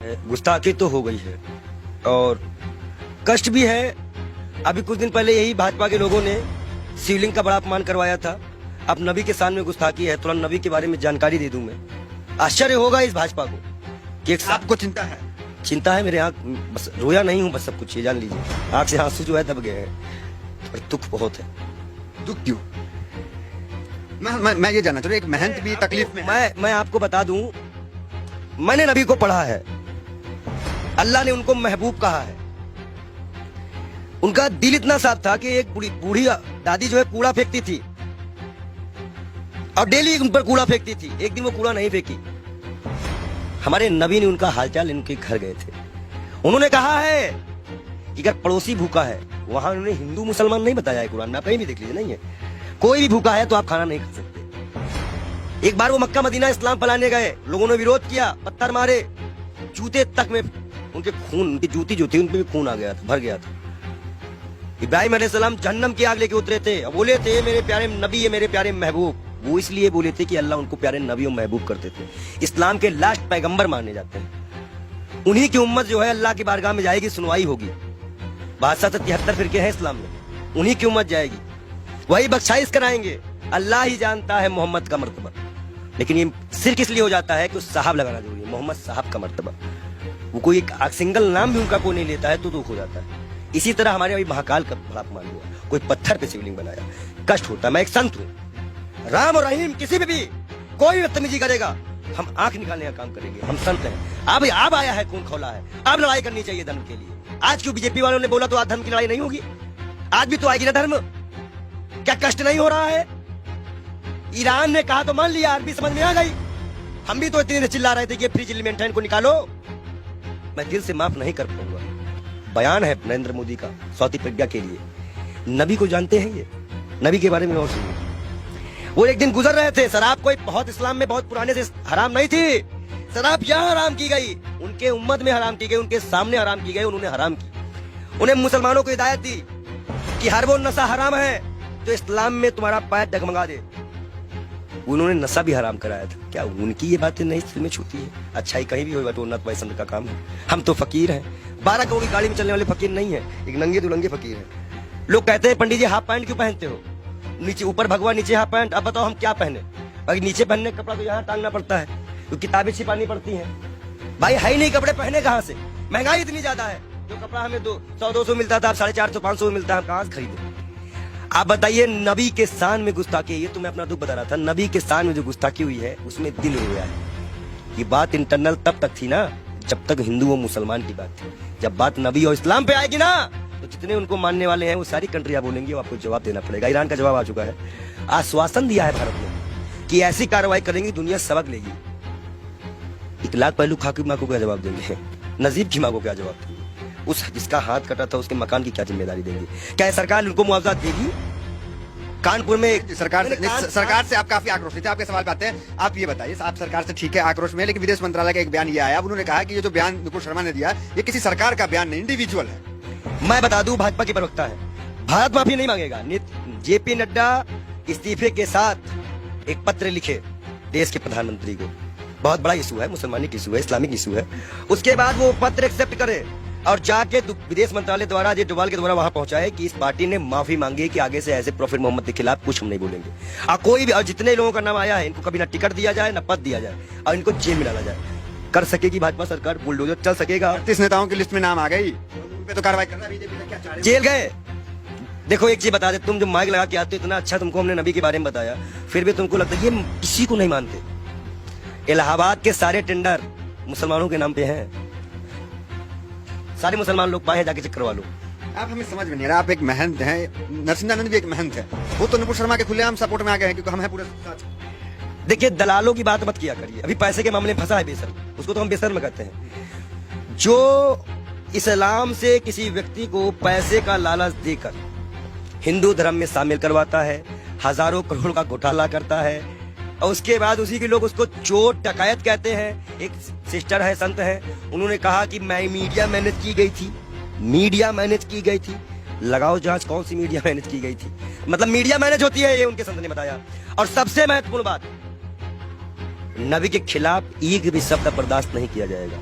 गुस्ताखी तो हो गई है और कष्ट भी है। अभी कुछ दिन पहले यही भाजपा के लोगों ने शिवलिंग का बड़ा अपमान करवाया था। अब नबी के सामने गुस्ताखी है, तुरंत नबी के बारे में जानकारी दे दूं मैं। आश्चर्य होगा इस भाजपा को कि एक आपको चिंता है? चिंता है, मेरे आंख बस रोया नहीं हूं, बस सब कुछ ये जान लीजिए। आंख से आंसू जो है दब गए हैं और दुख बहुत है। दुख क्यों? मैं ये जानना चाह रहा हूं, एक महंत भी तकलीफ में है। मैं आपको बता दूं, मैंने नबी को पढ़ा है, अल्लाह ने उनको महबूब कहा है। उनका दिल इतना साफ था कि एक बूढ़ी दादी जो है कूड़ा फेंकती थी और डेली उन पर कूड़ा फेंकती थी। एक दिन वो कूड़ा नहीं फेंकी। हमारे नबी ने उनका हालचाल इनके घर गए थे। उन्होंने कहा है कि अगर पड़ोसी भूखा है, वहां उन्होंने हिंदू मुसलमान नहीं बताया है कुरान में, आप कहीं भी देख लीजिए, नहीं है। कोई भी भूखा है तो आप खाना नहीं खा सकते। एक बार वो मक्का मदीना इस्लाम फैलाने गए, लोगों ने विरोध किया, पत्थर मारे, जूते तक में उनके खून, उनकी जूती जो थी उनपे भी खून आ गया था, भर गया था। इब्राहिम अलैहिस्सलाम जहन्नम की आग लेके उतरे थे और बोले थे मेरे प्यारे नबी है, मेरे प्यारे महबूब। वो इसलिए बोले थे कि अल्लाह उनको प्यारे नबी और महबूब करते थे। इस्लाम के लास्ट पैगंबर माने जाते हैं। उन्हीं की उम्मत जो है अल्लाह की बारगाह में जाएगी, सुनवाई होगी। 72 फिरके हैं इस्लाम में, उन्हीं की उम्मत जाएगी, वही बख्शाइश कराएंगे। अल्लाह ही जानता है मोहम्मद का मर्तबा। लेकिन ये सिर्फ इसलिए हो जाता है कि उस साहब लगाना जरूरी है, मोहम्मद साहब का मर्तबा। वो कोई एक सिंगल नाम भी उनका कोई नहीं लेता है तो दुख हो जाता है। इसी तरह हमारे अभी महाकाल का बड़ा अपमान हुआ, कोई पत्थर पे शिवलिंग बनाया, कष्ट होता है। मैं एक संत हूँ, राम और रहीम किसी पे भी कोई बदतमीजी करेगा, हम आंख निकालने का काम करेंगे। हम संत हैं। अब आया है, खून खौला है, अब लड़ाई करनी चाहिए धर्म के लिए। आज क्यों बीजेपी वालों ने बोला तो आज धर्म की लड़ाई नहीं होगी? आज भी तो आएगी ना धर्म। क्या कष्ट नहीं हो रहा है? ईरान ने कहा तो मान लिया, अरबी समझ में आ गई। हम भी तो इतने चिल्ला रहे थे कि फ्रीज एलिमेंटाइन को निकालो। मैं दिल से माफ नहीं कर पाऊंगा। बयान है नरेंद्र मोदी का सौती प्रज्ञा के लिए। नबी को जानते हैं ये? नबी के बारे में और सुनिए। वो एक दिन गुजर रहे थे, शराब कोई बहुत इस्लाम में बहुत पुराने से हराम नहीं थी। शराब यहाँ हराम की गई, उनके उम्मत में हराम की गई, उनके सामने हराम की गई, उन्होंने हराम की। उन्हें मुसलमानों को हिदायत दी कि हर वो नशा हराम है तो इस्लाम में तुम्हारा पैर डगमगा दे। उन्होंने नशा भी हराम कराया था। क्या उनकी ये बातें नहीं दिल में छूती है? अच्छाई कहीं भी होगा तो उन्नत वैसन का काम है। हम तो फकीर हैं, 12 करोड़ की गाड़ी में चलने वाले फकीर नहीं है, एक नंगे दुलंगे फकीर हैं। लोग कहते हैं पंडित जी हाफ पैंट क्यों पहनते हो? नीचे ऊपर भगवा, नीचे हाफ पैंट। अब बताओ हम क्या पहने? बाकी नीचे पहनने का कपड़ा तो यहाँ टांगना पड़ता है, तो किताबें छिपानी पड़ती हैं। भाई है ही नहीं कपड़े, पहने कहाँ से? महंगाई इतनी ज्यादा है, जो कपड़ा हमें 100-200 मिलता था, अब 450-500 मिलता है, हम कहाँ से खरीदे? आप बताइए, नबी के शान में गुस्ताखी, ये तो मैं अपना दुख बता रहा था। नबी के शान में जो गुस्ताखी हुई है उसमें दिल रोया है। ये बात इंटरनल तब तक थी ना जब तक हिंदू और मुसलमान की बात थी। जब बात नबी और इस्लाम पे आएगी ना तो जितने उनको मानने वाले हैं वो सारी कंट्रियां बोलेंगी, वो आपको जवाब देना पड़ेगा। ईरान का जवाब आ चुका है, आश्वासन दिया है भारत ने कि ऐसी कार्रवाई करेंगी दुनिया सबक लेगी। 1 लाख पहलू खा की माँ को क्या जवाब देंगे? नजीब की माँ को क्या जवाब देंगे? उस जिसका हाथ कटा था उसके मकान की क्या जिम्मेदारी देंगे? क्या सरकार उनको मुआवजा देगी? कानपुर में सरकार से आप काफी आक्रोशित थे। आपके सवाल पे आते हैं। आप ये बताइए, आप सरकार से ठीक है आक्रोश में, लेकिन विदेश मंत्रालय का एक बयान ये आया, उन्होंने कहा कि ये जो बयान नुपुर शर्मा ने दिया ये किसी सरकार का बयान नहीं, इंडिविजुअल है। मैं बता दूं, भाजपा की प्रवक्ता है, भारत माफी नहीं मांगेगा। जेपी नड्डा इस्तीफे के साथ एक पत्र लिखे देश के प्रधानमंत्री को। बहुत बड़ा इशू है, मुसलमानी इशू है, इस्लामिक इशू है। उसके बाद वो पत्र एक्सेप्ट करे और जाके विदेश मंत्रालय द्वारा अजय डोभाल के द्वारा वहां पहुंचाए कि इस पार्टी ने माफी मांगी है कि आगे से ऐसे प्रॉफिट मोहम्मद के खिलाफ कुछ हम नहीं बोलेंगे। और कोई भी, और जितने लोगों का नाम आया है इनको कभी ना टिकट दिया जाए ना पद दिया जाए और इनको जेल में डाला जाए। कर सकेगी भाजपा सरकार, बुलडोजर चल सकेगा। 38 नेताओं की लिस्ट में नाम आ गई, उन पे तो कार्रवाई करना बीजेपी क्या चाह रही है? जेल गए। देखो एक चीज बता दे, तुम जो माइक लगा के आते हो, इतना अच्छा तुमको हमने नबी के बारे में बताया, फिर भी तुमको लगता है ये किसी को नहीं मानते। इलाहाबाद के सारे टेंडर मुसलमानों के नाम पे हैं। सारे मुसलमान लोग पाए, जाके चेक करवा लो। आप हमें समझ में नहीं आ रहा। आप एक महंत हैं, नरसिंहानंद भी एक महंत है, वो तो नुपुर शर्मा के खुलेआम सपोर्ट में आ गए हैं क्योंकि हम हैं पूरे साथ। देखिए, दलालों की बात मत किया करिए। अभी पैसे के मामले में फंसा है बेसर, उसको तो हम बेसर में कहते हैं। जो इस्लाम से किसी व्यक्ति को पैसे का लालच देकर हिंदू धर्म में शामिल करवाता है, हजारों करोड़ का घोटाला करता है और उसके बाद उसी के लोग उसको चोर डकैत कहते हैं। एक सिस्टर है, संत है, उन्होंने कहा कि मैं मीडिया मैनेज की गई थी, मीडिया मैनेज की गई थी। लगाओ जांच, कौन सी मीडिया मैनेज की गई थी? मतलब मीडिया मैनेज होती है, ये उनके संत ने बताया। और सबसे महत्वपूर्ण बात, नबी के खिलाफ एक भी शब्द बर्दाश्त नहीं किया जाएगा।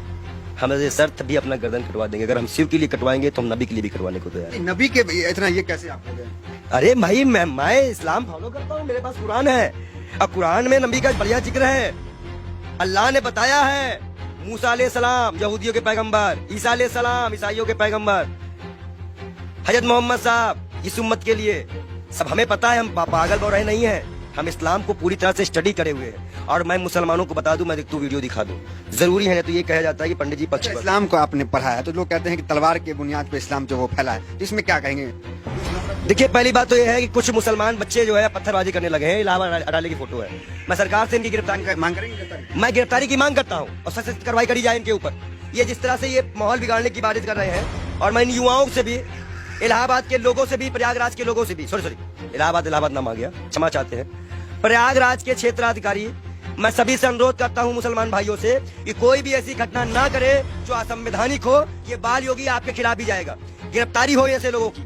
हम ऐसे शर्त भी अपना गर्दन कटवा देंगे। अगर हम शिव के लिए कटवाएंगे तो हम नबी के लिए भी कटवाने को तैयार हैं। नबी के इतना ये कैसे आप हो गए? अरे भाई मैं इस्लाम फॉलो करता हूँ, मेरे पास कुरान है और कुरान में नबी का बढ़िया जिक्र है। अल्लाह ने बताया है मूसा अलैहिस्सलाम यहूदियों के पैगंबर, ईसा अलैहिस्सलाम ईसाइयों के पैगंबर, हजरत मोहम्मद साहब इस उम्मत के लिए सब हमें पता है। हम पागल बौराहे नहीं है, हम इस्लाम को पूरी तरह से स्टडी करे हुए हैं। और मैं मुसलमानों को बता दूं, मैं तू वीडियो दिखा दूं, जरूरी है तो ये कहा जाता है कि पंडित जी पक्ष पर। इस्लाम को आपने पढ़ा है तो लोग कहते हैं कि तलवार के बुनियाद पे इस्लाम जो वो फैला है, तो इसमें क्या कहेंगे? देखिए पहली बात तो ये है कि कुछ मुसलमान बच्चे जो है पत्थरबाजी करने लगे हैं। इलाहाबाद अडाले की फोटो है। मैं सरकार से इनकी गिरफ्तारी मांग करेंगे? मैं गिरफ्तारी की मांग करता हूँ और सख्त कार्रवाई करी जाए इनके ऊपर। ये जिस तरह से ये माहौल बिगाड़ने की बारिश कर रहे हैं, और मैं इन युवाओं से भी, इलाहाबाद के लोगों से भी, प्रयागराज के लोगों से भी, सॉरी इलाहाबाद नाम आ गया, क्षमा चाहते हैं, प्रयागराज के क्षेत्राधिकारी, मैं सभी से अनुरोध करता हूं मुसलमान भाइयों से कि कोई भी ऐसी घटना ना करे जो असंवैधानिक हो। ये बाल योगी आपके खिलाफ भी जाएगा। गिरफ्तारी हो ऐसे लोगों की,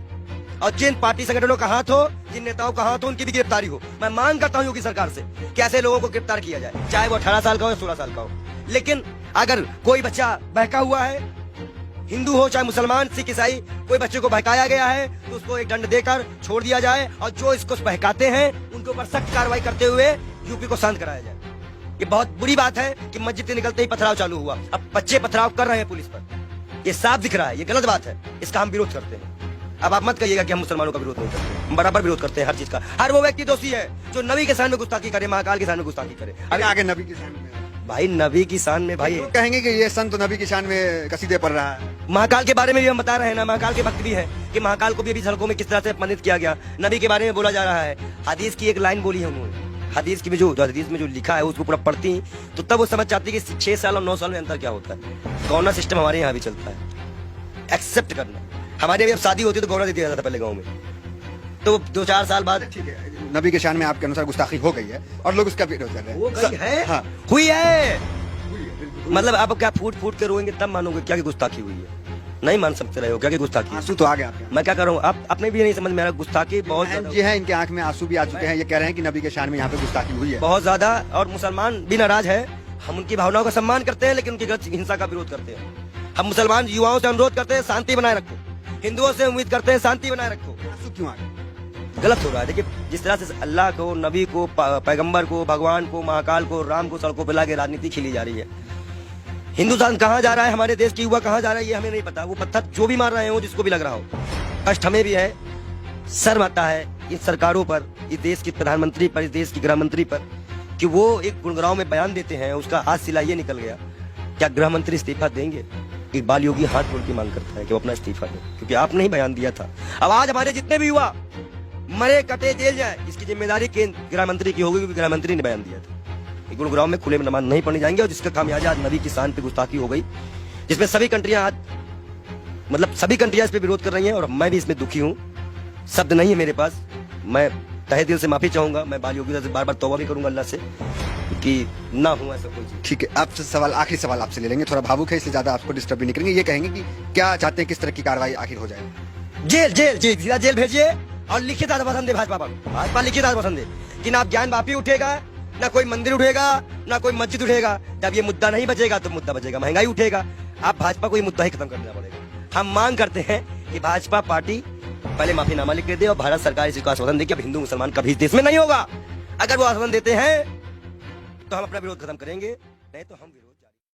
और जिन पार्टी संगठनों का हाथ हो, जिन नेताओं का हाथ हो, उनकी भी गिरफ्तारी हो। मैं मांग करता हूं योगी सरकार से कि ऐसे लोगों को गिरफ्तार किया जाए, चाहे वो 18 साल का हो या 16 साल का हो। लेकिन अगर कोई बच्चा बहका हुआ है, हिंदू हो चाहे मुसलमान, सिख, ईसाई, कोई बच्चे को बहकाया गया है तो उसको एक दंड देकर छोड़ दिया जाए, और जो इसको बहकाते हैं उनके ऊपर सख्त कार्रवाई करते हुए यूपी को शांत कराया जाए। ये बहुत बुरी बात है कि मस्जिद से निकलते ही पथराव चालू हुआ। अब बच्चे पथराव कर रहे हैं पुलिस पर, ये साफ दिख रहा है, ये गलत बात है, इसका हम विरोध करते हैं। अब आप मत कहिएगा कि हम मुसलमानों का विरोध नहीं करते, हम बराबर विरोध करते हैं हर चीज का। हर वो व्यक्ति दोषी है जो नबी के शान में गुस्ताखी करे, महाकाल के शान में गुस्ताखी करे। अरे आगे नबी की शान में भाई नबी की शान में भाई लोग कहेंगे कि ये संत नबी की शान में कसीदे पढ़ रहा है। महाकाल के बारे में भी हम बता रहे हैं ना, महाकाल के भक्त भी है कि महाकाल को भी अभी सड़कों में किस तरह से अपमानित किया गया। नबी के बारे में बोला जा रहा है। हदीस की एक लाइन बोली है उन्होंने, हदीस की जो हदीस में जो लिखा है उसको पूरा पढ़ती तो तब वो समझ जाती कि 6 साल और 9 साल में अंतर क्या होता है। गौना सिस्टम हमारे यहाँ भी चलता है, एक्सेप्ट करना। हमारे अभी अब शादी होती तो गौना दे दिया जाता था पहले गाँव में, तो 2-4 साल बाद। ठीक है, नबी के शान में आपके अनुसार गुस्ताखी हो गई है और लोग उसका विरोध कर रहे हैं। वो गई है, हाँ। हुई है। मतलब आप क्या फूट फूट के रोएंगे तब मानोगे क्या कि गुस्ताखी हुई है? नहीं मान सकते रहे हो क्या कि गुस्ताखी? आंसू तो आ गए आपके। मैं क्या कर रहा हूँ, आप अपने भी नहीं समझ में आ रहा। गुस्ताखी बहुत ज्यादा ये है, इनके आंख में आंसू भी आ चुके हैं। ये कह रहे हैं कि नबी के शान में यहाँ पे गुस्ताखी हुई है बहुत ज्यादा, और मुसलमान भी नाराज है। हम उनकी भावनाओं का सम्मान करते हैं लेकिन उनकी गलत हिंसा का विरोध करते हैं। हम मुसलमान युवाओं से अनुरोध करते हैं शांति बनाए रखो, हिंदुओं से उम्मीद करते हैं शांति बनाए रखो। आंसू क्यों आ गए? गलत हो रहा है। देखिए जिस तरह से अल्लाह को, नबी को, पैगंबर को, भगवान को, महाकाल को, राम को सड़कों पर लाके राजनीति खेली जा रही है। हिंदुस्तान कहाँ जा रहा है, हमारे देश की युवा कहाँ जा रहा है, ये हमें नहीं पता। वो पत्थर जो भी मार रहे हो, जिसको भी लग रहा हो, कष्ट हमें भी है, शर्म आता है इन सरकारों पर, इस देश के प्रधानमंत्री पर, इस देश की गृह मंत्री पर, कि वो एक गुड़गांव में बयान देते हैं, उसका आज सिला ये निकल गया। क्या गृह मंत्री इस्तीफा देंगे? एक बाल योगी हाथ जोड़ के मांग करता है कि वो अपना इस्तीफा दे, क्योंकि आपने ही बयान दिया था। अब आज हमारे जितने भी युवा मरे कटे जेल जाए, इसकी जिम्मेदारी केंद्र गृह मंत्री की होगी, क्योंकि गृह मंत्री ने बयान दिया था। गुरुग्राम में खुले में नमाज नहीं पढ़ने जाएंगे, और जिसका खामियाजा आज नबी की शान पे गुस्ताखी हो गई, जिसमें सभी कंट्रियां आज, मतलब सभी कंट्रियां इस पे विरोध कर रही हैं, और मैं भी इसमें दुखी हूं। शब्द नहीं है मेरे पास। मैं तहे दिल से माफी चाहूंगा। मैं बाल योगी से बार बार तौबा भी करूंगा अल्लाह से कि ना हो ऐसा कोई चीज। ठीक है, आपसे सवाल, आखिरी सवाल आपसे ले लेंगे, थोड़ा भावुक है इसलिए ज्यादा आपको डिस्टर्ब भी नहीं करेंगे। ये कहेंगे कि क्या चाहते हैं, किस तरह की कार्रवाई आखिर हो जाए? जेल जेल जेल सीधा जेल भेजिए, और लिखित आश्वासन दे भाजपा पर, भाजपा लिखित आश्वासन दे कि ना ज्ञान वापी उठेगा, ना कोई मंदिर उठेगा, ना कोई मस्जिद उठेगा। जब ये मुद्दा नहीं बचेगा तो मुद्दा बचेगा महंगाई उठेगा। आप भाजपा को ये मुद्दा ही खत्म कर देना पड़ेगा। हम मांग करते हैं कि भाजपा पार्टी पहले माफीनामा लिख के दे और भारत सरकार इसी को आश्वासन दे कि अब हिंदू मुसलमान कभी इस देश में नहीं होगा। अगर वो आश्वासन देते हैं तो हम अपना विरोध खत्म करेंगे, नहीं तो हम विरोध